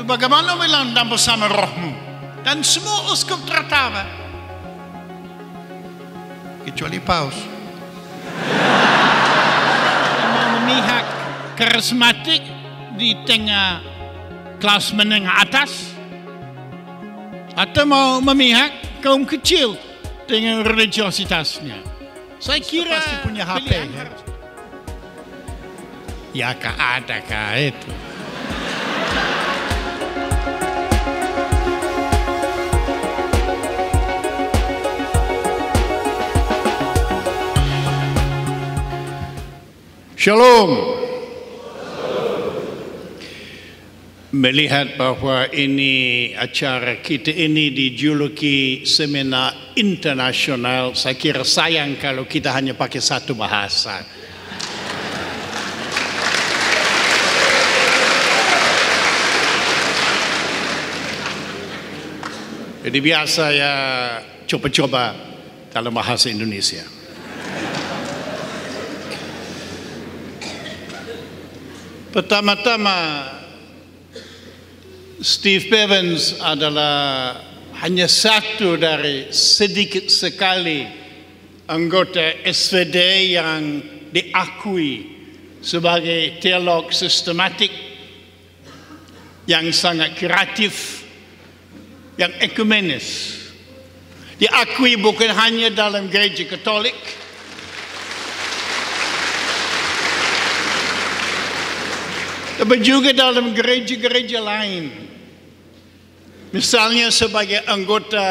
Bagaimana bilang bersama rohmu? Dan semua uskup tertawa. Kecuali Paus. Mau memihak karismatik di tengah kelas menengah atas, atau mau memihak kaum kecil dengan religiositasnya. Saya kira pasti punya HP. Ya ada itu. Shalom. Melihat bahwa ini acara kita ini dijuluki seminar internasional, saya kira sayang kalau kita hanya pakai satu bahasa. Jadi biasa ya coba-coba dalam bahasa Indonesia. Pertama-tama, Steve Bevans adalah hanya satu dari sedikit sekali anggota SVD yang diakui sebagai teolog sistematik yang sangat kreatif, yang ekumenis. Diakui bukan hanya dalam gereja Katolik, tapi juga dalam gereja-gereja lain. Misalnya sebagai anggota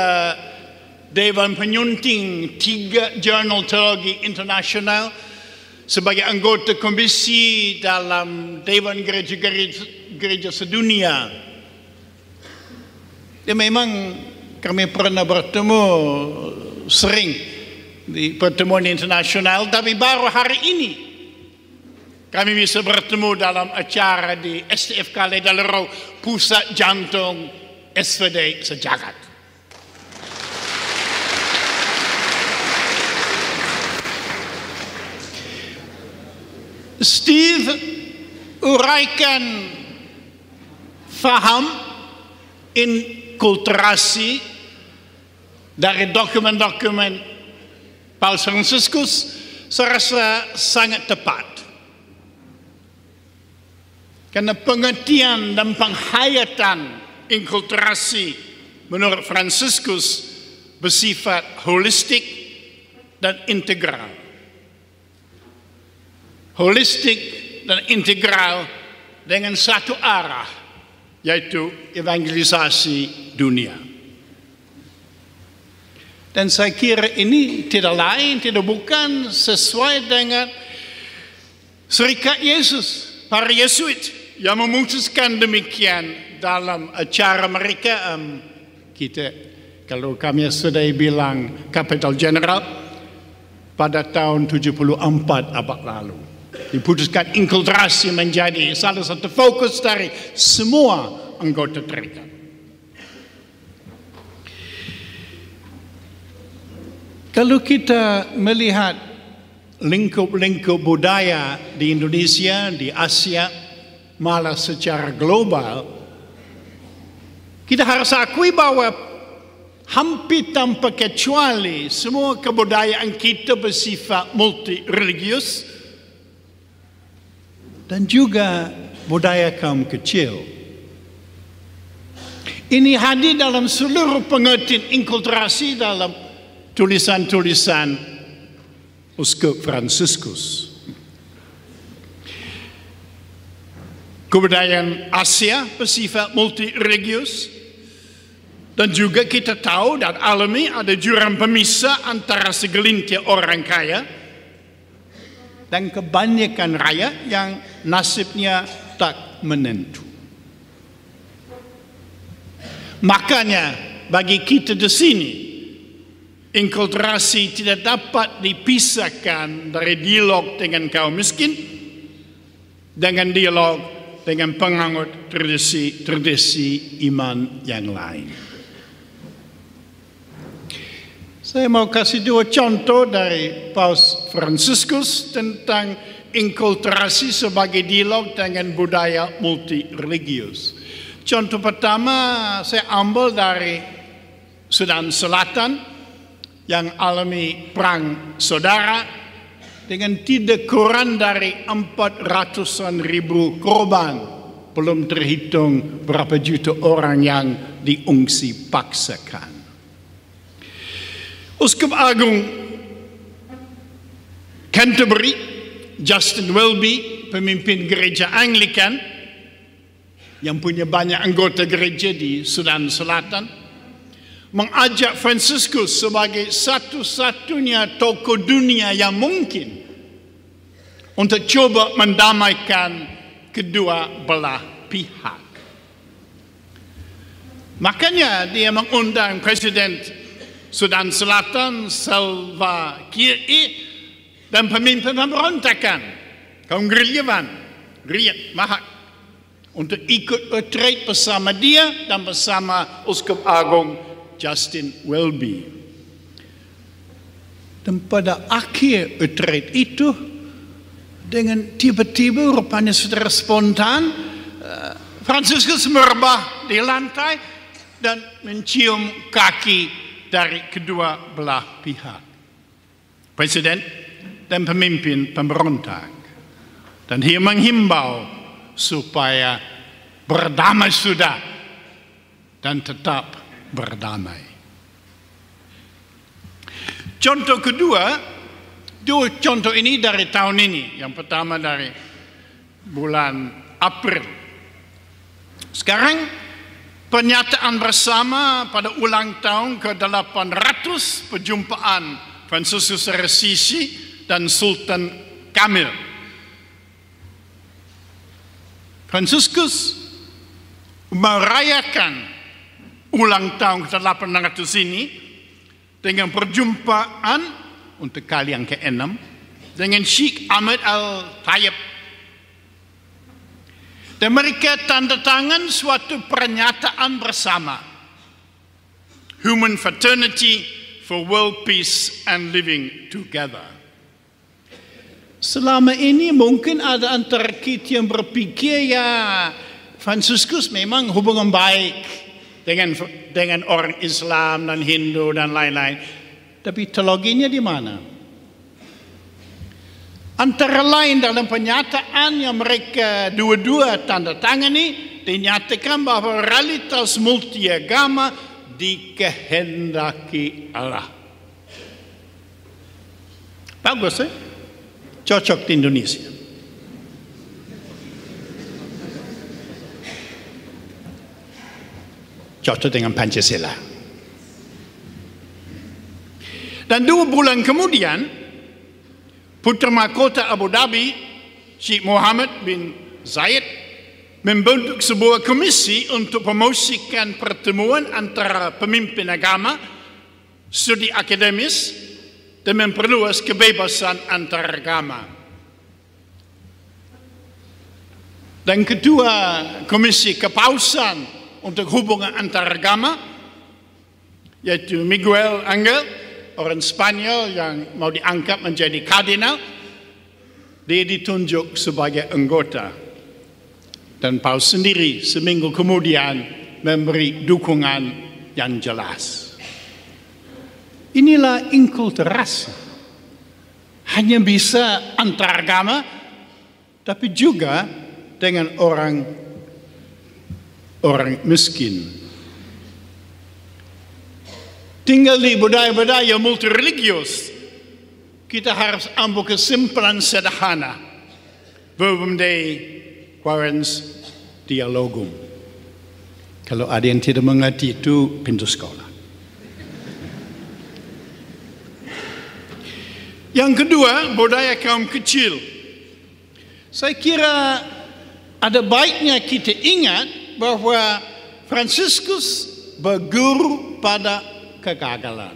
Dewan Penyunting 3 Jurnal Teologi Internasional, sebagai anggota komisi dalam Dewan Gereja Sedunia. Ya memang kami pernah bertemu sering di pertemuan internasional, tapi baru hari ini kami bisa bertemu dalam acara di STF Kaledalerau, pusat jantung SVD sejagat. Steve uraikan faham inkulturasi dari dokumen-dokumen Paus Fransiskus, saya rasa sangat tepat. Karena pengertian dan penghayatan inkulturasi menurut Fransiskus bersifat holistik dan integral. Holistik dan integral dengan satu arah, yaitu evangelisasi dunia. Dan saya kira ini tidak lain, tidak bukan sesuai dengan Serikat Yesus, para Yesuit yang memutuskan demikian dalam acara mereka. Kita, kalau kami sudah bilang Kapital General pada tahun 74 abad lalu, diputuskan inkulturasi menjadi salah satu fokus dari semua anggota terikat. Kalau kita melihat lingkup-lingkup budaya di Indonesia, di Asia, malah secara global, kita harus akui bahwa hampir tanpa kecuali semua kebudayaan kita bersifat multi religius dan juga budaya kaum kecil. Ini hadir dalam seluruh pengertian inkulturasi dalam tulisan-tulisan Uskup Fransiskus. Kebudayaan Asia bersifat multi-religius, dan juga kita tahu dan alami ada jurang pemisah antara segelintir orang kaya dan kebanyakan rakyat yang nasibnya tak menentu. Makanya bagi kita di sini, inkulturasi tidak dapat dipisahkan dari dialog dengan kaum miskin, dengan dialog dengan penganut tradisi iman yang lain. Saya mau kasih dua contoh dari Paus Fransiskus tentang inkulturasi sebagai dialog dengan budaya multi religius. Contoh pertama saya ambil dari Sudan Selatan yang alami perang saudara dengan tidak kurang dari 400-an ribu korban, belum terhitung berapa juta orang yang diungsi paksakan. Uskup Agung Canterbury, Justin Welby, pemimpin gereja Anglikan yang punya banyak anggota gereja di Sudan Selatan, mengajak Franciscus sebagai satu-satunya tokoh dunia yang mungkin untuk coba mendamaikan kedua belah pihak. Makanya dia mengundang Presiden Sudan Selatan Salva Kiir dan pemimpin pemberontakan, kaum gerilyawan, Riyad Mahrez, untuk ikut retreat bersama dia dan bersama Uskup Agung Justin Welby. Dan pada akhir retreat itu, dengan tiba-tiba rupanya secara spontan, Franciscus merebah di lantai dan mencium kaki dari kedua belah pihak, Presiden dan pemimpin pemberontak. Dan dia menghimbau supaya berdamai sudah dan tetap berdamai. Contoh kedua, dua contoh ini dari tahun ini. Yang pertama dari bulan April. Sekarang pernyataan bersama pada ulang tahun ke-800 perjumpaan Franciscus Assisi dan Sultan Kamil. Franciscus merayakan ulang tahun ke-800 ini dengan perjumpaan untuk kali yang ke-6 dengan Sheikh Ahmad Al-Tayeb. Dan mereka tanda tangan suatu pernyataan bersama, Human Fraternity for World Peace and Living Together. Selama ini mungkin ada antara kita yang berpikir ya Franciscus memang hubungan baik dengan orang Islam dan Hindu dan lain-lain. Tapi teologinya di mana? Antara lain dalam pernyataan yang mereka dua-dua tanda tangani, dinyatakan bahwa realitas multiagama dikehendaki Allah. Bagus, cocok di Indonesia. Cocok dengan Pancasila. Dan 2 bulan kemudian, Putra Mahkota Abu Dhabi, Sheikh Mohammed bin Zayed, membentuk sebuah komisi untuk promosikan pertemuan antara pemimpin agama, studi akademis, dan memperluas kebebasan antaragama. Dan kedua, Komisi Kepausan untuk hubungan antaragama, yaitu Miguel Angel, orang Spanyol yang mau diangkat menjadi kardinal, dia ditunjuk sebagai anggota. Dan Paus sendiri seminggu kemudian memberi dukungan yang jelas. Inilah inkulturasi. Hanya bisa antaragama, tapi juga dengan orang miskin. Tinggal di budaya-budaya multireligius, kita harus ambil kesimpulan sederhana. Verbum Dei quaerens dialogum. Kalau ada yang tidak mengerti itu pintu sekolah. Yang kedua, budaya kaum kecil. Saya kira ada baiknya kita ingat bahwa Franciscus berguru pada kegagalan.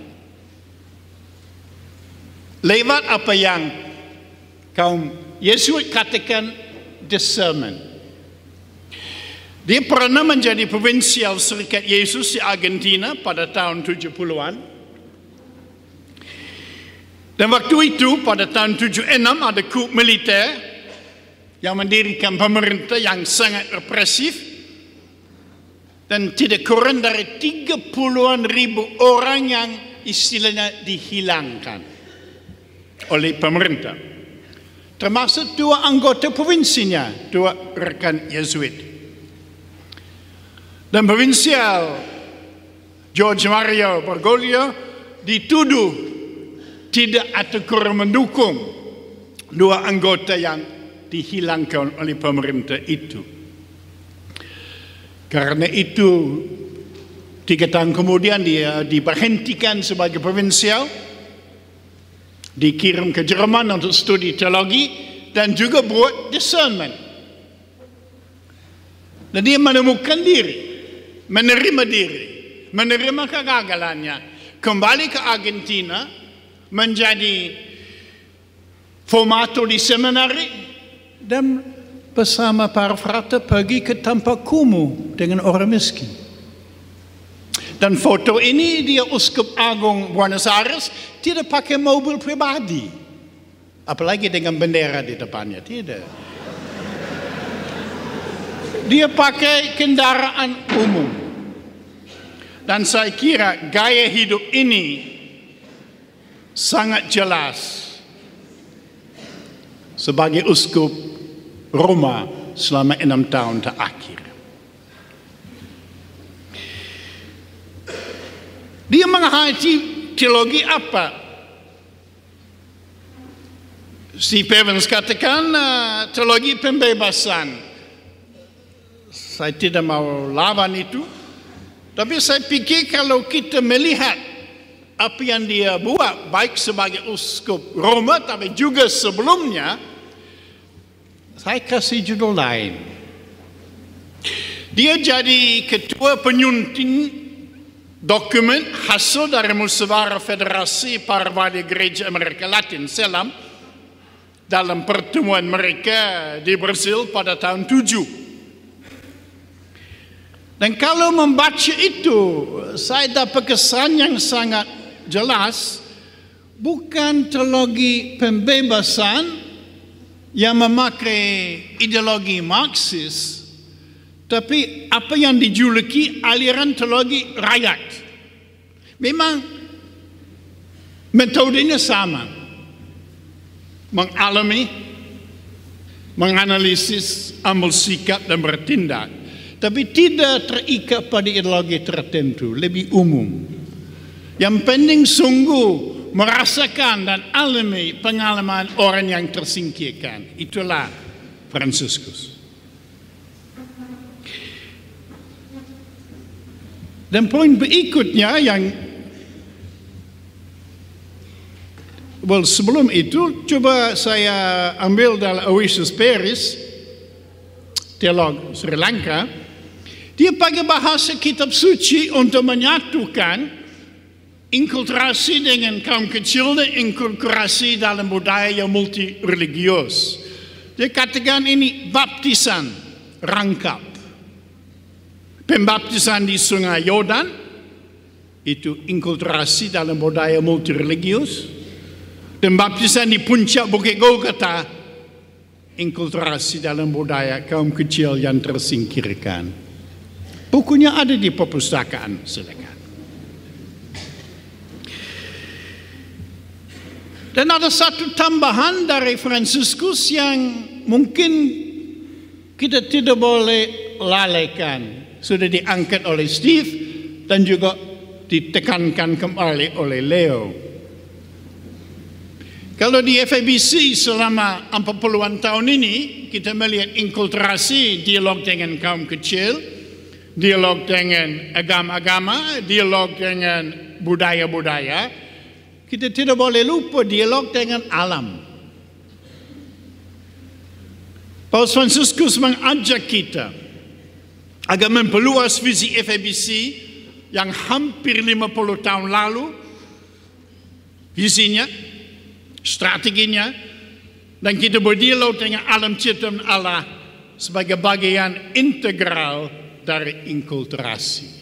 Lewat apa yang kaum Yesuit katakan discernment. Dia pernah menjadi provinsial Serikat Yesus di Argentina pada tahun 70-an. Dan waktu itu pada tahun 76 ada coup militer yang mendirikan pemerintah yang sangat represif. Dan tidak kurang dari 30-an ribu orang yang istilahnya dihilangkan oleh pemerintah. Termasuk 2 anggota provinsinya, 2 rekan Yesuit. Dan provinsial George Mario Bergoglio dituduh tidak atau kurang mendukung 2 anggota yang dihilangkan oleh pemerintah itu. Karena itu 3 tahun kemudian dia diberhentikan sebagai provinsial, dikirim ke Jerman untuk studi teologi dan juga buat discernment. Dan dia menemukan diri, menerima kegagalannya, kembali ke Argentina, menjadi formator di seminari dan bersama para frater pergi ke tempat kumuh dengan orang miskin. Dan foto ini dia Uskup Agung Buenos Aires tidak pakai mobil pribadi, apalagi dengan bendera di depannya, tidak. Dia pakai kendaraan umum. Dan saya kira gaya hidup ini sangat jelas sebagai uskup Roma selama 6 tahun terakhir. Dia menghayati teologi apa? Steve Evans katakan teologi pembebasan. Saya tidak mau lawan itu, tapi saya pikir kalau kita melihat apa yang dia buat, baik sebagai uskup Roma tapi juga sebelumnya, saya kasih judul lain. Dia jadi ketua penyunting dokumen hasil dari musyawarah Federasi Para Wali Gereja Amerika Latin SELAM dalam pertemuan mereka di Brasil pada tahun 7. Dan kalau membaca itu, saya dapat kesan yang sangat jelas, bukan teologi pembebasan yang memakai ideologi Marxis, tapi apa yang dijuluki aliran teologi rakyat. Memang metodenya sama, mengalami, menganalisis, ambil sikap dan bertindak, tapi tidak terikat pada ideologi tertentu, lebih umum. Yang penting sungguh merasakan dan alami pengalaman orang yang tersingkirkan. Itulah Fransiskus. Dan poin berikutnya yang sebelum itu coba saya ambil dari Aloysius Paris, teolog Sri Lanka. Dia pakai bahasa kitab suci untuk menyatukan inkulturasi dengan kaum kecil dan inkulturasi dalam budaya yang multi religius. Dia katakan ini baptisan rangkap. Pembaptisan di Sungai Yordan itu inkulturasi dalam budaya multi religius. Dan baptisan di puncak Bukit Golgota inkulturasi dalam budaya kaum kecil yang tersingkirkan. Bukunya ada di perpustakaan, silakan. Dan ada satu tambahan dari Fransiskus yang mungkin kita tidak boleh lalaikan. Sudah diangkat oleh Steve dan juga ditekankan kembali oleh Leo. Kalau di FEBC selama 40-an tahun ini kita melihat inkulturasi, dialog dengan kaum kecil, dialog dengan agama-agama, dialog dengan budaya-budaya, kita tidak boleh lupa dialog dengan alam. Paus Fransiskus mengajak kita agar memperluas visi FEBC yang hampir 50 tahun lalu, visinya, strateginya, dan kita berdialog dengan alam ciptaan Allah sebagai bagian integral dari inkulturasi.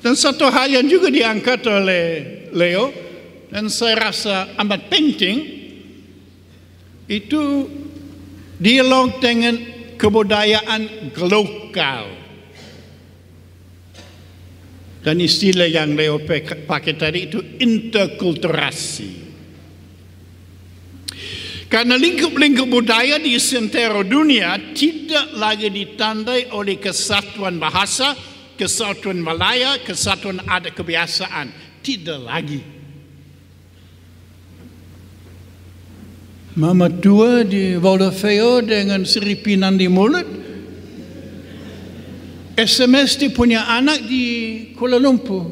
Dan satu hal yang juga diangkat oleh Leo, dan saya rasa amat penting, itu dialog dengan kebudayaan lokal. Dan istilah yang Leo pakai tadi itu interkulturasi. Karena lingkup-lingkup budaya di seantero dunia tidak lagi ditandai oleh kesatuan bahasa, kesatuan Malaya, kesatuan adat kebiasaan. Tidak lagi. Mama tua di Waldorfeo dengan siripinan di mulut. SMS dia punya anak di Kuala Lumpur.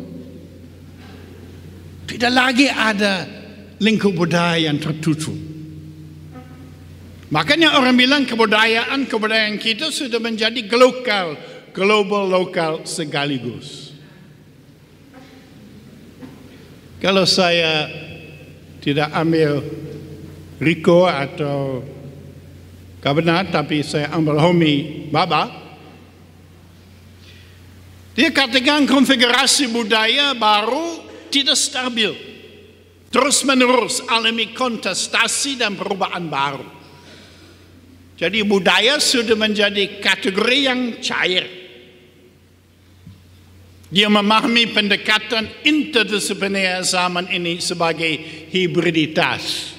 Tidak lagi ada lingkup budaya yang tertutup. Makanya orang bilang kebudayaan kita sudah menjadi global lokal sekaligus. Kalau saya tidak ambil Riko atau Kabenar, tapi saya ambil Homi Baba, dia katakan konfigurasi budaya baru tidak stabil, terus menerus alami kontestasi dan perubahan baru. Jadi budaya sudah menjadi kategori yang cair. Dia memahami pendekatan interdisipliner zaman ini sebagai hibriditas.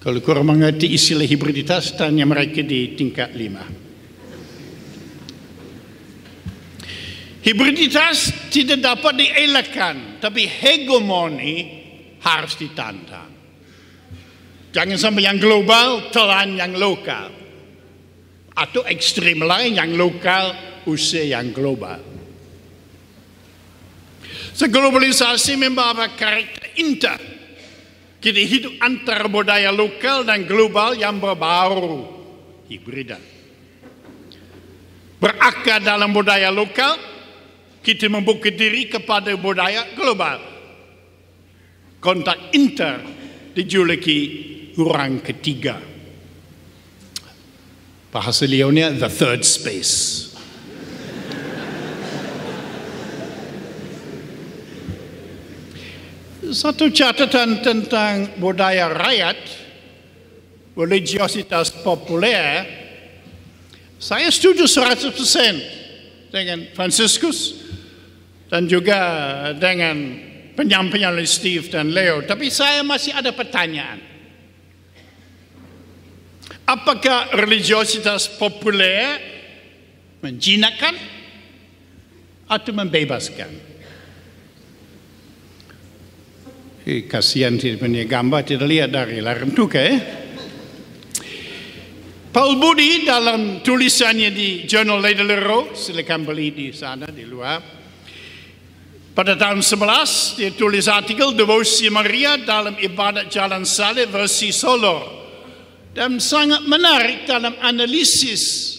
Kalau kurang mengerti istilah hibriditas, tanya mereka di tingkat 5. Hibriditas tidak dapat dielakkan, tapi hegemoni harus ditantang. Jangan sampai yang global telan yang lokal. Atau ekstrim lain yang lokal usai yang global. Globalisasi membawa karakter inter. Kita hidup antara budaya lokal dan global yang berbaru. Hibrida. Berakar dalam budaya lokal, kita membuka diri kepada budaya global. Kontak inter dijuluki orang ketiga. Bahasa Leonya the third space. Satu catatan tentang budaya rakyat, religiositas populer, saya setuju 100% dengan Franciscus dan juga dengan penyampaian oleh Steve dan Leo. Tapi saya masih ada pertanyaan. Apakah religiositas populer menjinakkan atau membebaskan? Kasihan tidak punya gambar, tidak lihat dari layar tuka. Paul Budi dalam tulisannya di Journal Laidalero, silakan beli di sana di luar. Pada tahun 11 dia tulis artikel Devosi Maria dalam ibadat Jalan Salib versi Solo. Dan sangat menarik dalam analisis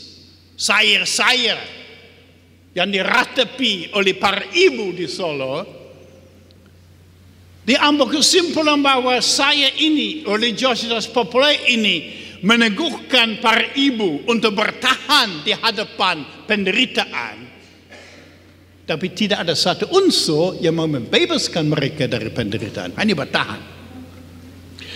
sayur-sayur yang diratapi oleh para ibu di Solo. Dia ambil kesimpulan bahwa saya ini, religiositas populer ini, meneguhkan para ibu untuk bertahan di hadapan penderitaan. Tapi tidak ada satu unsur yang mau membebaskan mereka dari penderitaan. Hanya bertahan.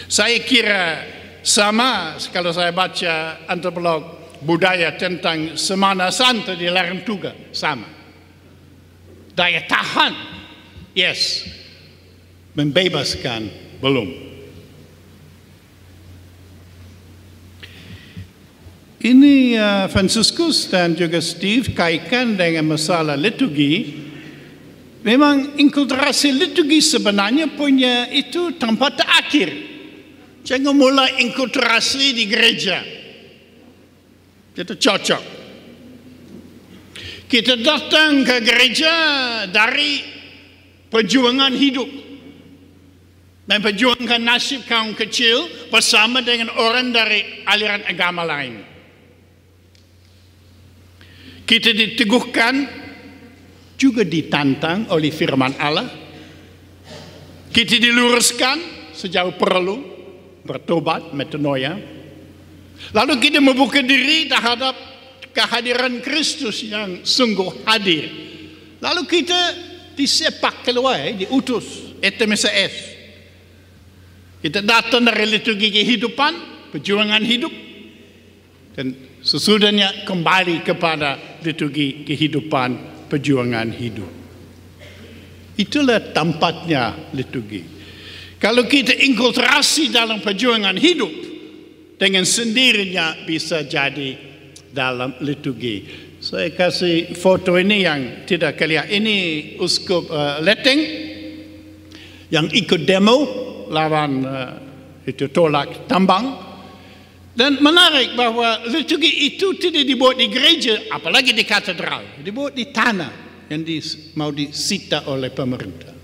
Saya kira sama kalau saya baca antropolog budaya tentang Semana Santa di Lereng Tuga, sama. Daya tahan, yes. Membebaskan, belum. Ini Franciscus dan juga Steve kaitkan dengan masalah liturgi. Memang inkulturasi liturgi sebenarnya punya itu tempat terakhir. Jangan mulai inkulturasi di gereja. Itu cocok. Kita datang ke gereja dari perjuangan hidup. Dan perjuangkan nasib kaum kecil bersama dengan orang dari aliran agama lain. Kita diteguhkan, juga ditantang oleh firman Allah. Kita diluruskan sejauh perlu. Bertobat, metanoia. Lalu kita membuka diri terhadap kehadiran Kristus yang sungguh hadir. Lalu kita disepak keluar, diutus, ETMSS. Kita datang dari liturgi kehidupan, perjuangan hidup, dan Sesudahnya kembali kepada liturgi kehidupan perjuangan hidup. Itulah tempatnya liturgi. Kalau kita infiltrasi dalam perjuangan hidup, dengan sendirinya bisa jadi dalam liturgi. Saya kasih foto ini yang tidak kalian. Ini Uskup Leteng yang ikut demo lawan itu tolak tambang. Dan menarik bahwa liturgi itu tidak dibuat di gereja, apalagi di katedral. Dibuat di tanah yang mau disita oleh pemerintah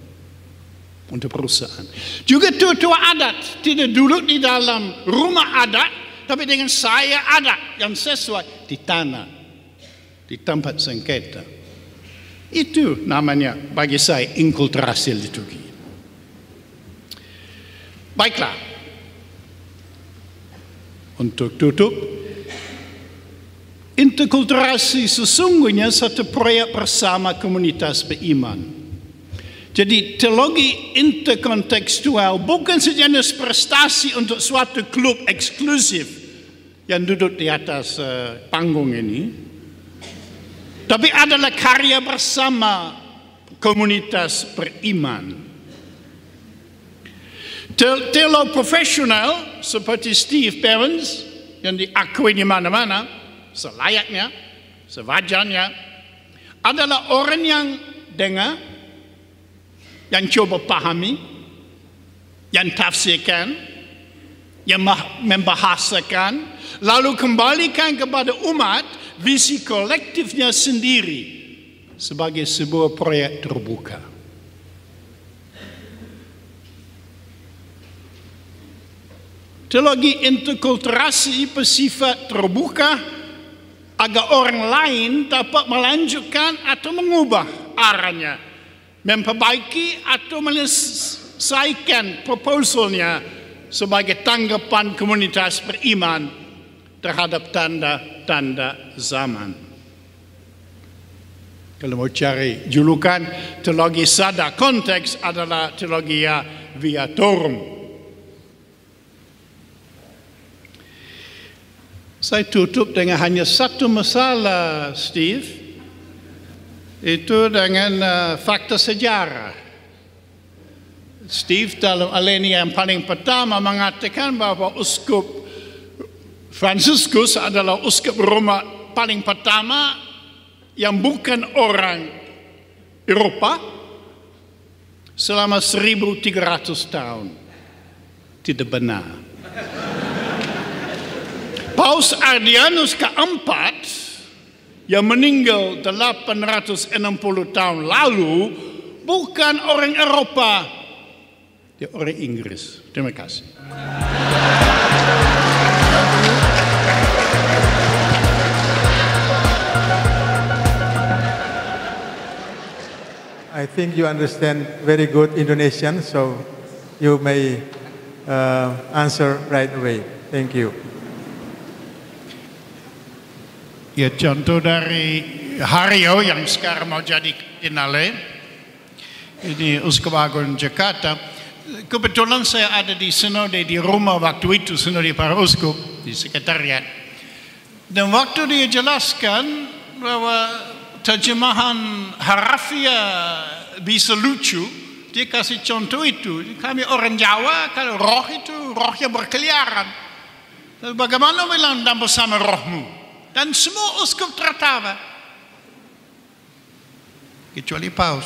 untuk perusahaan. Juga tua-tua adat tidak duduk di dalam rumah adat, tapi dengan saya adat yang sesuai di tanah, di tempat sengketa. Itu namanya bagi saya infiltrasi liturgi. Baiklah, untuk tutup, interkulturasi sesungguhnya satu proyek bersama komunitas beriman. Jadi teologi interkontekstual bukan sejenis prestasi untuk suatu klub eksklusif yang duduk di atas panggung ini, tapi adalah karya bersama komunitas beriman. Teolog profesional seperti Steve Perrins yang diakui di mana-mana selayaknya, sewajarnya adalah orang yang dengar, yang coba pahami, yang tafsirkan, yang membahasakan, lalu kembalikan kepada umat visi kolektifnya sendiri sebagai sebuah proyek terbuka. Teologi interkulturasi bersifat terbuka agar orang lain dapat melanjutkan atau mengubah arahnya, memperbaiki atau menyelesaikan proposalnya sebagai tanggapan komunitas beriman terhadap tanda-tanda zaman. Kalau mau cari julukan, teologi sadar konteks adalah teologia viatorum. Saya tutup dengan hanya satu masalah, Steve. Itu dengan fakta sejarah. Steve dalam alinea yang paling pertama mengatakan bahwa Uskup Fransiskus adalah Uskup Roma paling pertama yang bukan orang Eropa selama 1300 tahun. Tidak benar. Paus Adrianus keempat yang meninggal 860 tahun lalu bukan orang Eropa, dia orang Inggris. Terima kasih. I think you understand very good Indonesian, so you may answer right away. Thank you. Ya, contoh dari Haryo yang sekarang mau jadi kardinal, ini Uskup Agung Jakarta. Kebetulan saya ada di sinode di Roma waktu itu, sinode para uskup di sekretariat. Dan waktu dia jelaskan bahwa terjemahan harafiah bisa lucu, dia kasih contoh itu. Kami orang Jawa, kalau roh itu rohnya berkeliaran. Lalu bagaimana bilang dan bersama rohmu? Dan semua uskup tertawa, kecuali Paus.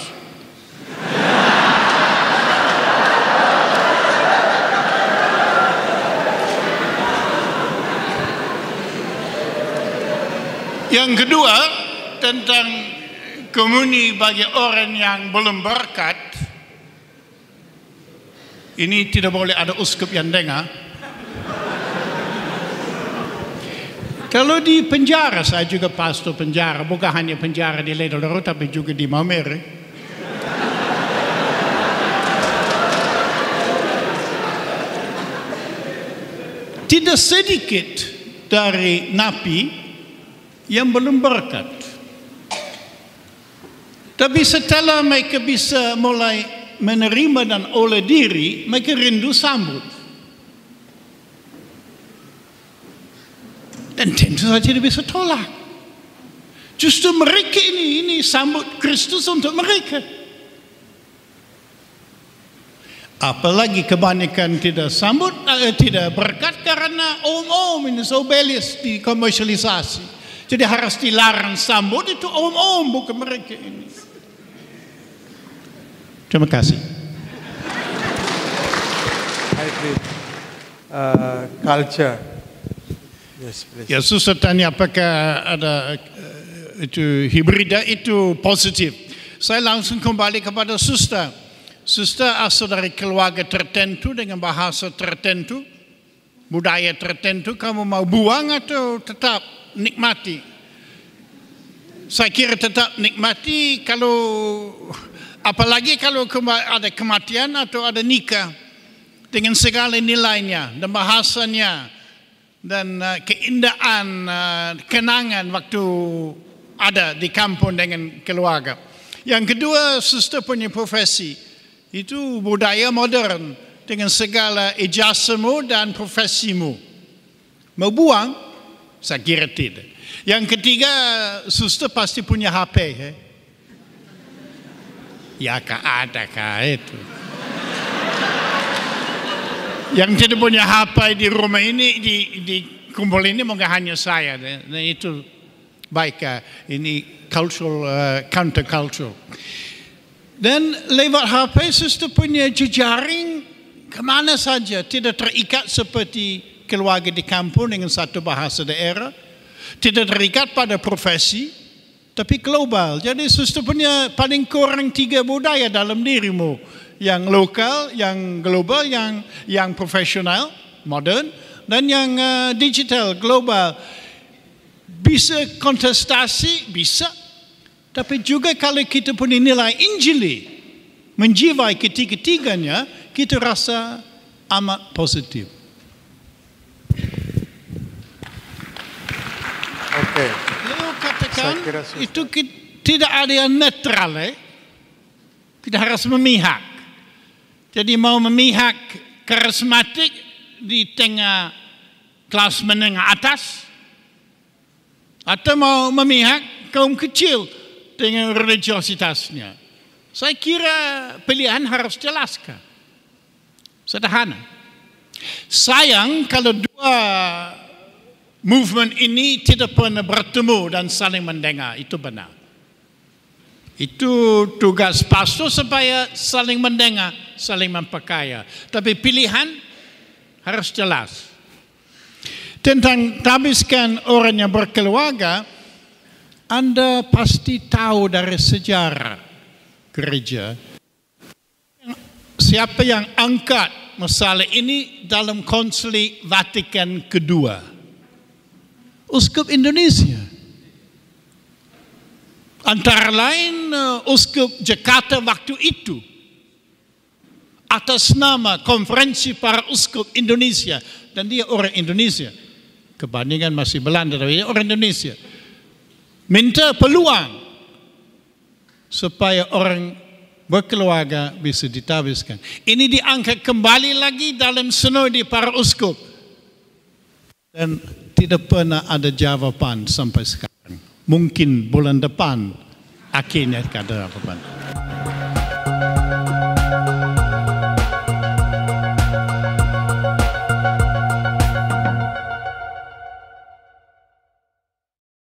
Yang kedua, tentang komuni bagi orang yang belum berkat, ini tidak boleh ada uskup yang dengar. Kalau di penjara, saya juga pastor penjara, bukan hanya penjara di Ledoloro, tapi juga di Maumere. Tidak sedikit dari napi yang belum berkat. Tapi setelah mereka bisa mulai menerima dan olah diri, mereka rindu sambut. Dan tentu saja dia bisa tolak. Justru mereka ini sambut Kristus untuk mereka. Apalagi kebanyakan tidak sambut, tidak berkat karena om-om ini sobelis dikomersialisasi. Jadi harus dilarang sambut, itu om-om bukan mereka ini. Terima kasih. Hybrid culture. Yes, please. Ya, susah tanya apakah ada itu hibrida itu positif. Saya langsung kembali kepada suster. Suster asal dari keluarga tertentu dengan bahasa tertentu, budaya tertentu. Kamu mau buang atau tetap nikmati? Saya kira tetap nikmati, kalau apalagi kalau ada kematian atau ada nikah dengan segala nilainya dan bahasanya dan keindahan kenangan waktu ada di kampung dengan keluarga. Yang kedua, suster punya profesi. Itu budaya modern dengan segala ijazahmu dan profesimu. Mau buang? Saya kira tidak. Yang ketiga, suster pasti punya HP. Ya ada itu. Yang tidak punya HP di rumah ini, di kumpul ini mungkin hanya saya. Nah, itu baik, ini counter cultural. Dan lewat HP suster punya jejaring kemana saja, tidak terikat seperti keluarga di kampung dengan satu bahasa daerah, tidak terikat pada profesi, tapi global. Jadi suster punya paling kurang 3 budaya dalam dirimu, yang lokal, yang global, yang profesional, modern, dan yang digital, global. Bisa kontestasi, bisa. Tapi juga kalau kita punya nilai Injili, menjiwai ketiga-tiganya, kita rasa amat positif. Oke. Beliau katakan itu tidak ada yang netral, tidak harus memihak. Jadi mau memihak karismatik di tengah kelas menengah atas, atau mau memihak kaum kecil dengan religiositasnya. Saya kira pilihan harus jelaskan. Sederhana. Sayang kalau dua movement ini tidak pernah bertemu dan saling mendengar. Itu benar. Itu tugas pastor supaya saling mendengar, saling memperkaya. Tapi pilihan harus jelas. Tentang habiskan orang yang berkeluarga, Anda pasti tahu dari sejarah gereja siapa yang angkat masalah ini dalam Konsili Vatikan kedua. Uskup Indonesia. Antara lain Uskup Jakarta waktu itu, atas nama Konferensi Para Uskup Indonesia, dan dia orang Indonesia, kebandingan masih Belanda, tapi dia orang Indonesia, minta peluang supaya orang berkeluarga bisa ditabiskan. Ini diangkat kembali lagi dalam Sinode Para Uskup, dan tidak pernah ada jawaban sampai sekarang. Mungkin bulan depan akhirnya ada jawaban.